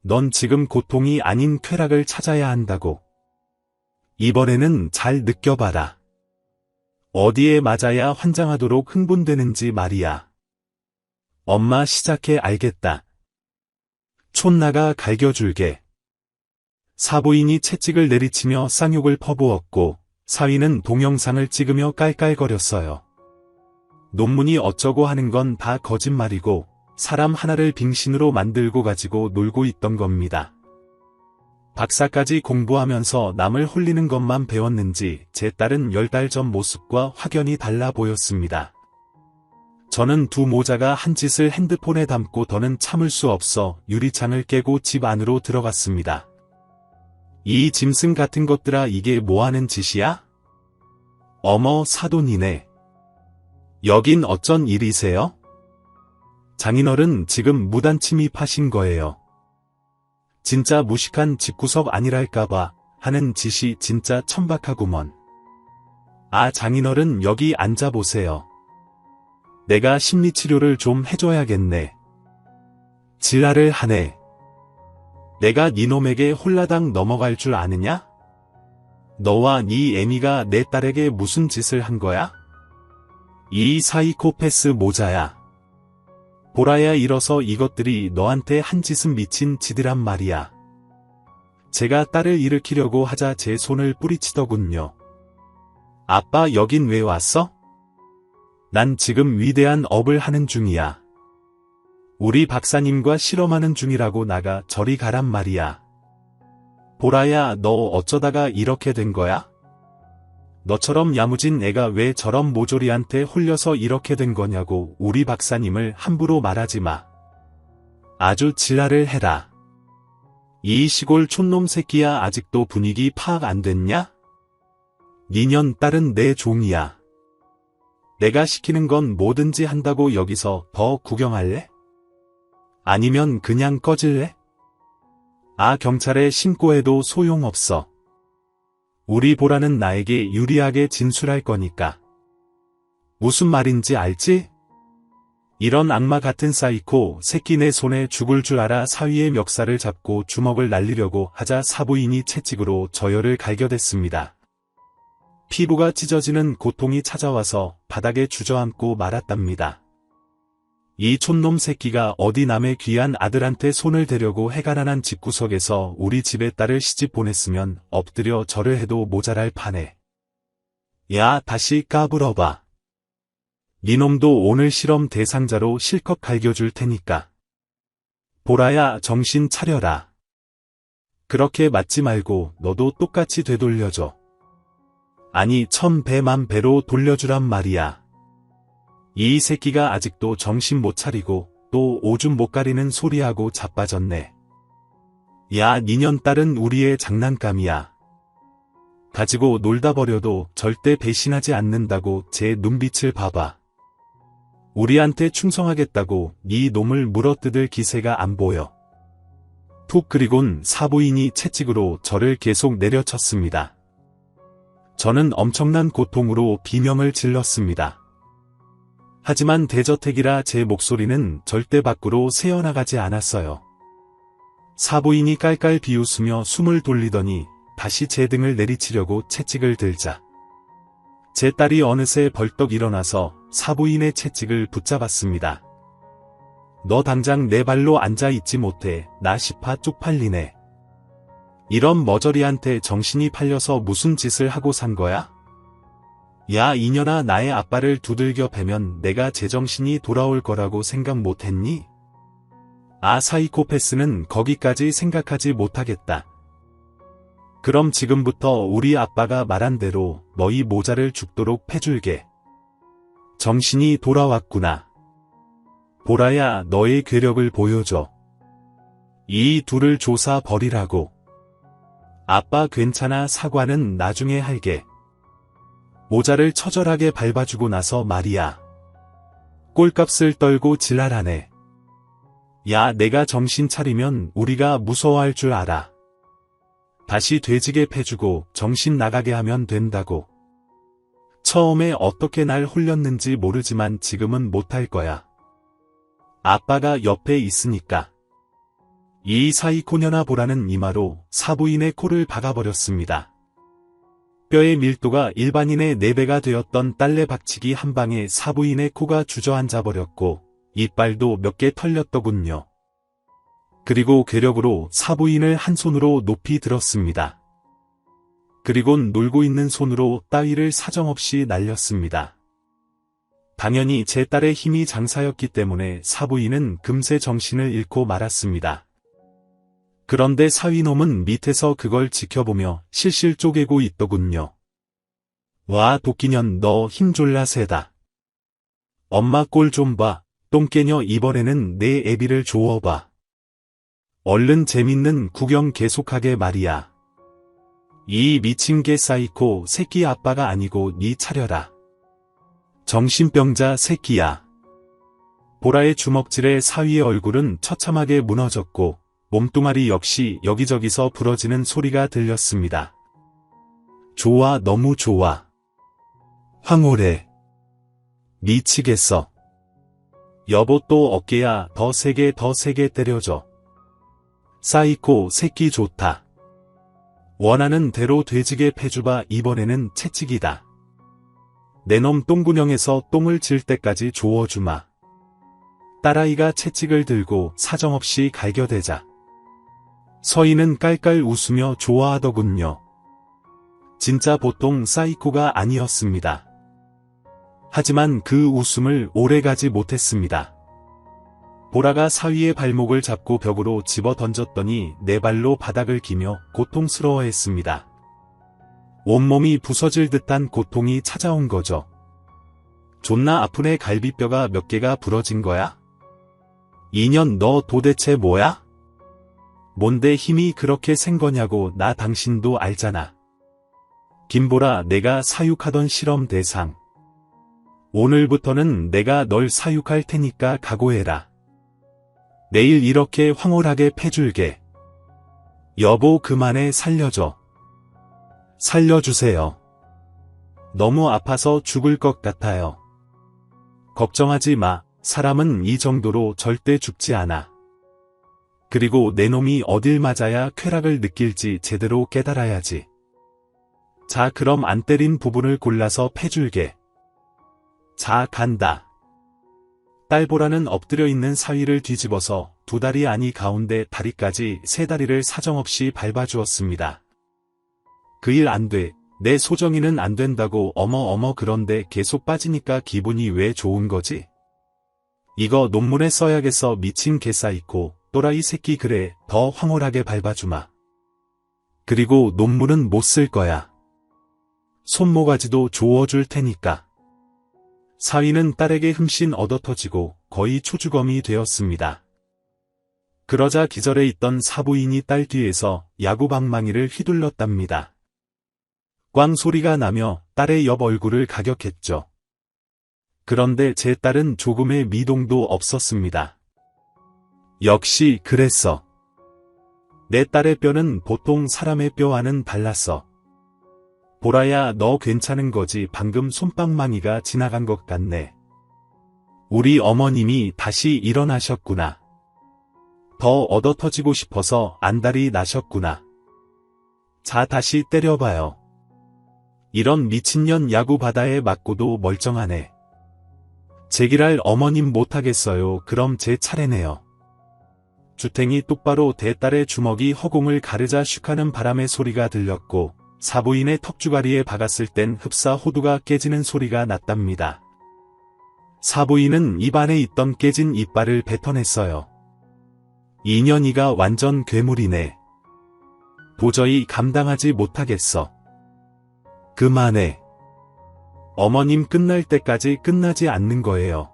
넌 지금 고통이 아닌 쾌락을 찾아야 한다고. 이번에는 잘 느껴봐라. 어디에 맞아야 환장하도록 흥분되는지 말이야. 엄마 시작해. 알겠다. 촌나가 갈겨줄게. 사부인이 채찍을 내리치며 쌍욕을 퍼부었고 사위는 동영상을 찍으며 깔깔거렸어요. 논문이 어쩌고 하는 건 다 거짓말이고 사람 하나를 빙신으로 만들고 가지고 놀고 있던 겁니다. 박사까지 공부하면서 남을 홀리는 것만 배웠는지 제 딸은 10달 전 모습과 확연히 달라 보였습니다. 저는 두 모자가 한 짓을 핸드폰에 담고 더는 참을 수 없어 유리창을 깨고 집 안으로 들어갔습니다. 이 짐승 같은 것들아, 이게 뭐하는 짓이야? 어머, 사돈이네. 여긴 어쩐 일이세요? 장인어른 지금 무단 침입하신 거예요. 진짜 무식한 집구석 아니랄까봐 하는 짓이 진짜 천박하구먼. 아, 장인어른 여기 앉아보세요. 내가 심리치료를 좀 해줘야겠네. 지랄을 하네. 내가 니놈에게 홀라당 넘어갈 줄 아느냐? 너와 니 애미가 내 딸에게 무슨 짓을 한 거야? 이 사이코패스 모자야. 보라야, 일어서. 이것들이 너한테 한 짓은 미친 짓이란 말이야. 제가 딸을 일으키려고 하자 제 손을 뿌리치더군요. 아빠, 여긴 왜 왔어? 난 지금 위대한 업을 하는 중이야. 우리 박사님과 실험하는 중이라고. 나가 저리 가란 말이야. 보라야, 너 어쩌다가 이렇게 된 거야? 너처럼 야무진 애가 왜 저런 모조리한테 홀려서 이렇게 된 거냐고. 우리 박사님을 함부로 말하지 마. 아주 지랄을 해라. 이 시골 촌놈 새끼야, 아직도 분위기 파악 안 됐냐? 니년 딸은 내 종이야. 내가 시키는 건 뭐든지 한다고. 여기서 더 구경할래? 아니면 그냥 꺼질래? 아, 경찰에 신고해도 소용없어. 우리 보라는 나에게 유리하게 진술할 거니까. 무슨 말인지 알지? 이런 악마 같은 사이코 새끼, 내 손에 죽을 줄 알아. 사위의 멱살을 잡고 주먹을 날리려고 하자 사부인이 채찍으로 저혈을 갈겨댔습니다. 피부가 찢어지는 고통이 찾아와서 바닥에 주저앉고 말았답니다. 이 촌놈 새끼가 어디 남의 귀한 아들한테 손을 대려고 해가난한 집구석에서 우리 집에 딸을 시집 보냈으면 엎드려 절을 해도 모자랄 판에. 야, 다시 까불어봐. 니놈도 오늘 실험 대상자로 실컷 갈겨줄 테니까. 보라야, 정신 차려라. 그렇게 맞지 말고 너도 똑같이 되돌려줘. 아니, 1000배 만배로 돌려주란 말이야. 이 새끼가 아직도 정신 못 차리고 또 오줌 못 가리는 소리하고 자빠졌네. 야, 니년 딸은 우리의 장난감이야. 가지고 놀다 버려도 절대 배신하지 않는다고 제 눈빛을 봐봐. 우리한테 충성하겠다고 네 놈을 물어뜯을 기세가 안 보여. 툭. 그리곤 사부인이 채찍으로 저를 계속 내려쳤습니다. 저는 엄청난 고통으로 비명을 질렀습니다. 하지만 대저택이라 제 목소리는 절대 밖으로 새어나가지 않았어요. 사부인이 깔깔 비웃으며 숨을 돌리더니 다시 제 등을 내리치려고 채찍을 들자 제 딸이 어느새 벌떡 일어나서 사부인의 채찍을 붙잡았습니다. 너 당장 내 발로 앉아있지 못해. 나 10파 쪽팔리네. 이런 머저리한테 정신이 팔려서 무슨 짓을 하고 산 거야? 야, 이년아, 나의 아빠를 두들겨 패면 내가 제정신이 돌아올 거라고 생각 못했니? 아, 사이코패스는 거기까지 생각하지 못하겠다. 그럼 지금부터 우리 아빠가 말한 대로 너희 모자를 죽도록 패줄게. 정신이 돌아왔구나. 보라야, 너의 괴력을 보여줘. 이 둘을 조사 버리라고. 아빠 괜찮아, 사과는 나중에 할게. 모자를 처절하게 밟아주고 나서 말이야. 꼴값을 떨고 지랄하네. 야, 내가 정신 차리면 우리가 무서워할 줄 알아. 다시 돼지게 패주고 정신 나가게 하면 된다고. 처음에 어떻게 날 홀렸는지 모르지만 지금은 못할 거야. 아빠가 옆에 있으니까. 이 사이코년아, 보라는 이마로 사부인의 코를 박아버렸습니다. 뼈의 밀도가 일반인의 4배가 되었던 딸내 박치기 한 방에 사부인의 코가 주저앉아 버렸고 이빨도 몇 개 털렸더군요. 그리고 괴력으로 사부인을 한 손으로 높이 들었습니다. 그리곤 놀고 있는 손으로 따위를 사정없이 날렸습니다. 당연히 제 딸의 힘이 장사였기 때문에 사부인은 금세 정신을 잃고 말았습니다. 그런데 사위놈은 밑에서 그걸 지켜보며 실실 쪼개고 있더군요. 와, 도끼년, 너 힘 졸라 세다. 엄마 꼴 좀 봐. 똥개녀, 이번에는 내 애비를 조어봐. 얼른 재밌는 구경 계속하게 말이야. 이 미친 개 사이코 새끼, 아빠가 아니고 니 차려라. 정신병자 새끼야. 보라의 주먹질에 사위의 얼굴은 처참하게 무너졌고 몸뚱아리 역시 여기저기서 부러지는 소리가 들렸습니다. 좋아, 너무 좋아. 황홀해. 미치겠어. 여보, 또 어깨야. 더 세게, 더 세게 때려줘. 사이코 새끼 좋다. 원하는 대로 돼지게 패주봐. 이번에는 채찍이다. 내놈 똥구녕에서 똥을 질 때까지 조어주마. 딸아이가 채찍을 들고 사정없이 갈겨대자 서인은 깔깔 웃으며 좋아하더군요. 진짜 보통 사이코가 아니었습니다. 하지만 그 웃음을 오래가지 못했습니다. 보라가 사위의 발목을 잡고 벽으로 집어 던졌더니 네 발로 바닥을 기며 고통스러워했습니다. 온몸이 부서질 듯한 고통이 찾아온 거죠. 존나 아프네. 갈비뼈가 몇 개가 부러진 거야? 이년, 너 도대체 뭐야? 뭔데 힘이 그렇게 센 거냐고. 나 당신도 알잖아. 김보라, 내가 사육하던 실험 대상. 오늘부터는 내가 널 사육할 테니까 각오해라. 내일 이렇게 황홀하게 패줄게. 여보, 그만해. 살려줘. 살려주세요. 너무 아파서 죽을 것 같아요. 걱정하지 마. 사람은 이 정도로 절대 죽지 않아. 그리고 내 놈이 어딜 맞아야 쾌락을 느낄지 제대로 깨달아야지. 자, 그럼 안 때린 부분을 골라서 패줄게. 자, 간다. 딸 보라는 엎드려 있는 사위를 뒤집어서 두 다리 아니 가운데 다리까지 세 다리를 사정없이 밟아주었습니다. 그 일 안 돼. 내 소정이는 안 된다고. 어머 그런데 계속 빠지니까 기분이 왜 좋은 거지? 이거 논문에 써야겠어. 미친 개사이코. 또라이 새끼. 그래, 더 황홀하게 밟아주마. 그리고 논문은 못 쓸 거야. 손모가지도 조어줄 테니까. 사위는 딸에게 흠씬 얻어터지고 거의 초주검이 되었습니다. 그러자 기절해 있던 사부인이 딸 뒤에서 야구방망이를 휘둘렀답니다. 꽝 소리가 나며 딸의 옆 얼굴을 가격했죠. 그런데 제 딸은 조금의 미동도 없었습니다. 역시 그랬어. 내 딸의 뼈는 보통 사람의 뼈와는 달랐어. 보라야, 너 괜찮은 거지? 방금 솜방망이가 지나간 것 같네. 우리 어머님이 다시 일어나셨구나. 더 얻어터지고 싶어서 안달이 나셨구나. 자, 다시 때려봐요. 이런 미친년 야구 바다에 맞고도 멀쩡하네. 제기랄 어머님 못하겠어요. 그럼 제 차례네요. 주탱이 똑바로 대 딸의 주먹이 허공을 가르자 슉하는 바람의 소리가 들렸고 사부인의 턱주가리에 박았을 땐 흡사 호두가 깨지는 소리가 났답니다. 사부인은 입안에 있던 깨진 이빨을 뱉어냈어요. 이년이가 완전 괴물이네. 도저히 감당하지 못하겠어. 그만해. 어머님 끝날 때까지 끝나지 않는 거예요.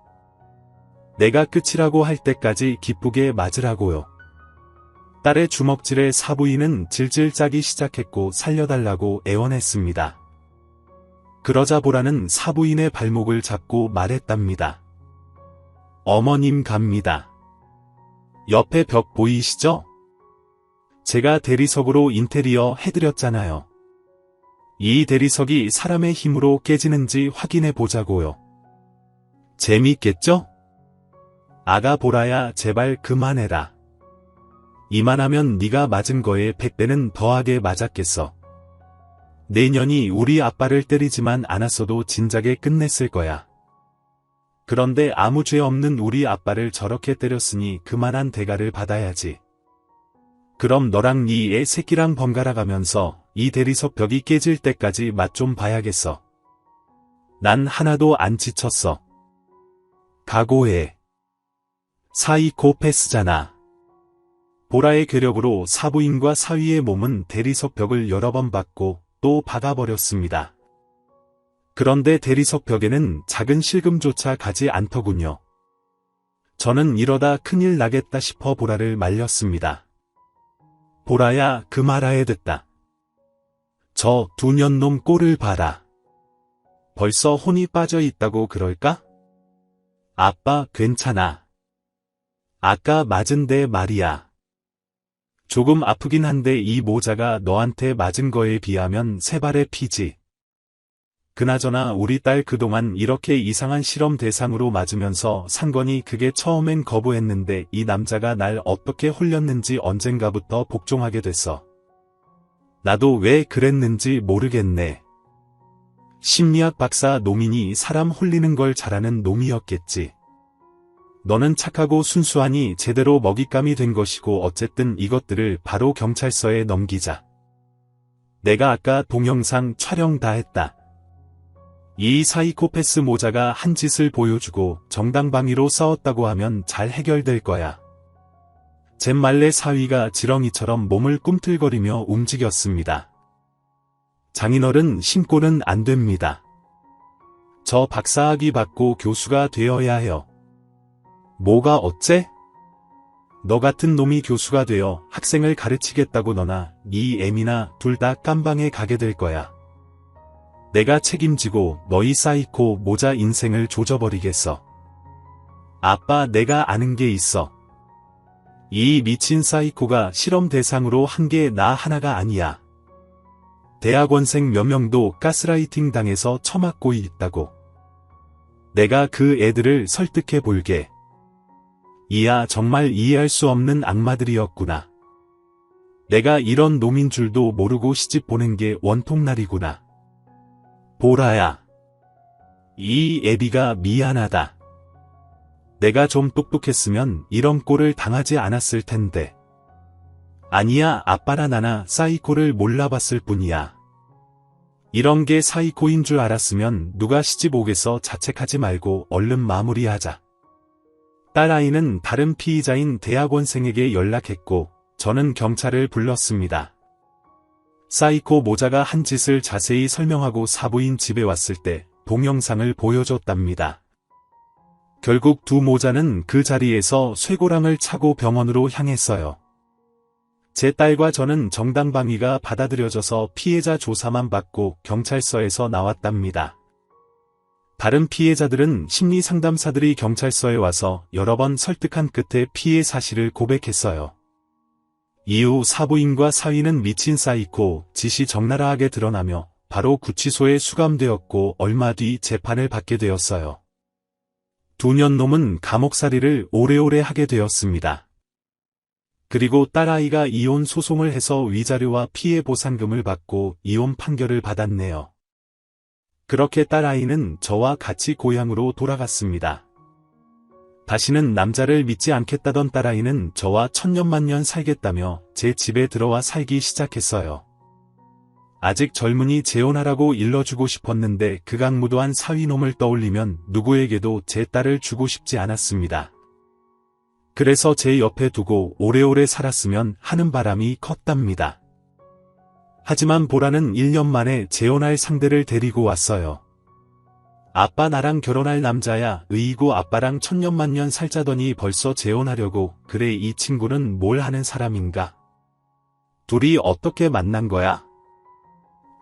내가 끝이라고 할 때까지 기쁘게 맞으라고요. 딸의 주먹질에 사부인은 질질 짜기 시작했고 살려달라고 애원했습니다. 그러자 보라는 사부인의 발목을 잡고 말했답니다. 어머님 갑니다. 옆에 벽 보이시죠? 제가 대리석으로 인테리어 해드렸잖아요. 이 대리석이 사람의 힘으로 깨지는지 확인해 보자고요. 재미있겠죠? 아가 보라야, 제발 그만해라. 이만하면 네가 맞은 거에 100배는 더하게 맞았겠어. 내년이 우리 아빠를 때리지만 않았어도 진작에 끝냈을 거야. 그런데 아무 죄 없는 우리 아빠를 저렇게 때렸으니 그만한 대가를 받아야지. 그럼 너랑 네 애 새끼랑 번갈아 가면서 이 대리석 벽이 깨질 때까지 맛 좀 봐야겠어. 난 하나도 안 지쳤어. 각오해. 사이코패스잖아. 보라의 괴력으로 사부인과 사위의 몸은 대리석 벽을 여러 번 박고 또 박아버렸습니다. 그런데 대리석 벽에는 작은 실금조차 가지 않더군요. 저는 이러다 큰일 나겠다 싶어 보라를 말렸습니다. 보라야, 그 말아야 됐다. 저 두 년놈 꼴을 봐라. 벌써 혼이 빠져 있다고 그럴까? 아빠 괜찮아. 아까 맞은데 말이야. 조금 아프긴 한데 이 모자가 너한테 맞은 거에 비하면 세 발의 피지. 그나저나 우리 딸 그동안 이렇게 이상한 실험 대상으로 맞으면서 산 거니 그게 처음엔 거부했는데 이 남자가 날 어떻게 홀렸는지 언젠가부터 복종하게 됐어. 나도 왜 그랬는지 모르겠네. 심리학 박사 놈이니 사람 홀리는 걸 잘하는 놈이었겠지. 너는 착하고 순수하니 제대로 먹잇감이 된 것이고 어쨌든 이것들을 바로 경찰서에 넘기자. 내가 아까 동영상 촬영 다 했다. 이 사이코패스 모자가 한 짓을 보여주고 정당방위로 싸웠다고 하면 잘 해결될 거야. 잼말레 사위가 지렁이처럼 몸을 꿈틀거리며 움직였습니다. 장인어른 신고는 안 됩니다. 저 박사학위 받고 교수가 되어야 해요. 뭐가 어째? 너 같은 놈이 교수가 되어 학생을 가르치겠다고 너나 네 애미나 둘 다 깜방에 가게 될 거야. 내가 책임지고 너희 사이코 모자 인생을 조져버리겠어. 아빠, 내가 아는 게 있어. 이 미친 사이코가 실험 대상으로 한 게 나 하나가 아니야. 대학원생 몇 명도 가스라이팅 당해서 처맞고 있다고. 내가 그 애들을 설득해 볼게. 이야, 정말 이해할 수 없는 악마들이었구나. 내가 이런 놈인 줄도 모르고 시집 보낸 게 원통날이구나. 보라야. 이 애비가 미안하다. 내가 좀 똑똑했으면 이런 꼴을 당하지 않았을 텐데. 아니야, 아빠나 나나 사이코를 몰라봤을 뿐이야. 이런 게 사이코인 줄 알았으면 누가 시집 오게서 자책하지 말고 얼른 마무리하자. 딸아이는 다른 피의자인 대학원생에게 연락했고 저는 경찰을 불렀습니다. 사이코 모자가 한 짓을 자세히 설명하고 사부인 집에 왔을 때 동영상을 보여줬답니다. 결국 두 모자는 그 자리에서 쇠고랑을 차고 병원으로 향했어요. 제 딸과 저는 정당방위가 받아들여져서 피해자 조사만 받고 경찰서에서 나왔답니다. 다른 피해자들은 심리상담사들이 경찰서에 와서 여러 번 설득한 끝에 피해 사실을 고백했어요. 이후 사부인과 사위는 미친 사이코 짓이 적나라하게 드러나며 바로 구치소에 수감되었고 얼마 뒤 재판을 받게 되었어요. 2년 놈은 감옥살이를 오래오래 하게 되었습니다. 그리고 딸아이가 이혼 소송을 해서 위자료와 피해 보상금을 받고 이혼 판결을 받았네요. 그렇게 딸아이는 저와 같이 고향으로 돌아갔습니다. 다시는 남자를 믿지 않겠다던 딸아이는 저와 천년만년 살겠다며 제 집에 들어와 살기 시작했어요. 아직 젊은이 재혼하라고 일러주고 싶었는데 극악무도한 사위놈을 떠올리면 누구에게도 제 딸을 주고 싶지 않았습니다. 그래서 제 옆에 두고 오래오래 살았으면 하는 바람이 컸답니다. 하지만 보라는 1년 만에 재혼할 상대를 데리고 왔어요. 아빠 나랑 결혼할 남자야. 의이고 아빠랑 천년만년 살자더니 벌써 재혼하려고. 그래, 이 친구는 뭘 하는 사람인가? 둘이 어떻게 만난 거야?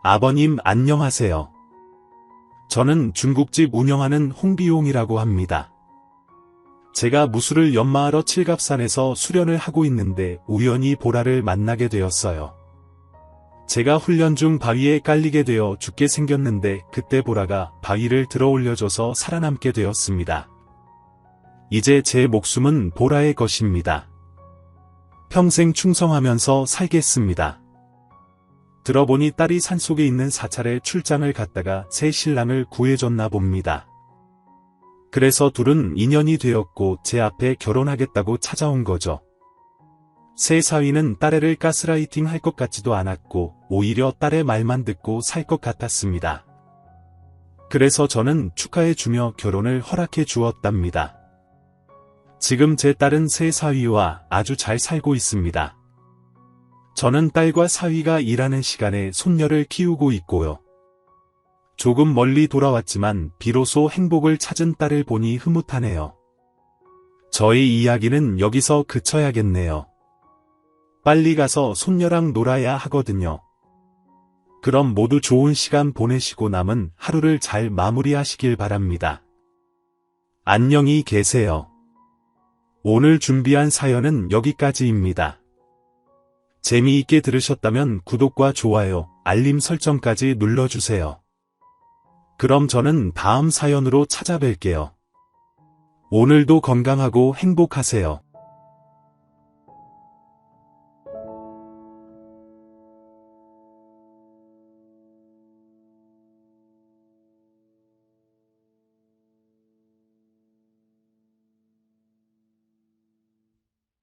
아버님 안녕하세요. 저는 중국집 운영하는 홍비용이라고 합니다. 제가 무술을 연마하러 칠갑산에서 수련을 하고 있는데 우연히 보라를 만나게 되었어요. 제가 훈련 중 바위에 깔리게 되어 죽게 생겼는데 그때 보라가 바위를 들어 올려줘서 살아남게 되었습니다. 이제 제 목숨은 보라의 것입니다. 평생 충성하면서 살겠습니다. 들어보니 딸이 산속에 있는 사찰에 출장을 갔다가 새 신랑을 구해줬나 봅니다. 그래서 둘은 인연이 되었고 제 앞에 결혼하겠다고 찾아온 거죠. 새 사위는 딸애를 가스라이팅 할 것 같지도 않았고 오히려 딸의 말만 듣고 살 것 같았습니다. 그래서 저는 축하해주며 결혼을 허락해 주었답니다. 지금 제 딸은 새 사위와 아주 잘 살고 있습니다. 저는 딸과 사위가 일하는 시간에 손녀를 키우고 있고요. 조금 멀리 돌아왔지만 비로소 행복을 찾은 딸을 보니 흐뭇하네요. 저의 이야기는 여기서 그쳐야겠네요. 빨리 가서 손녀랑 놀아야 하거든요. 그럼 모두 좋은 시간 보내시고 남은 하루를 잘 마무리하시길 바랍니다. 안녕히 계세요. 오늘 준비한 사연은 여기까지입니다. 재미있게 들으셨다면 구독과 좋아요, 알림 설정까지 눌러주세요. 그럼 저는 다음 사연으로 찾아뵐게요. 오늘도 건강하고 행복하세요.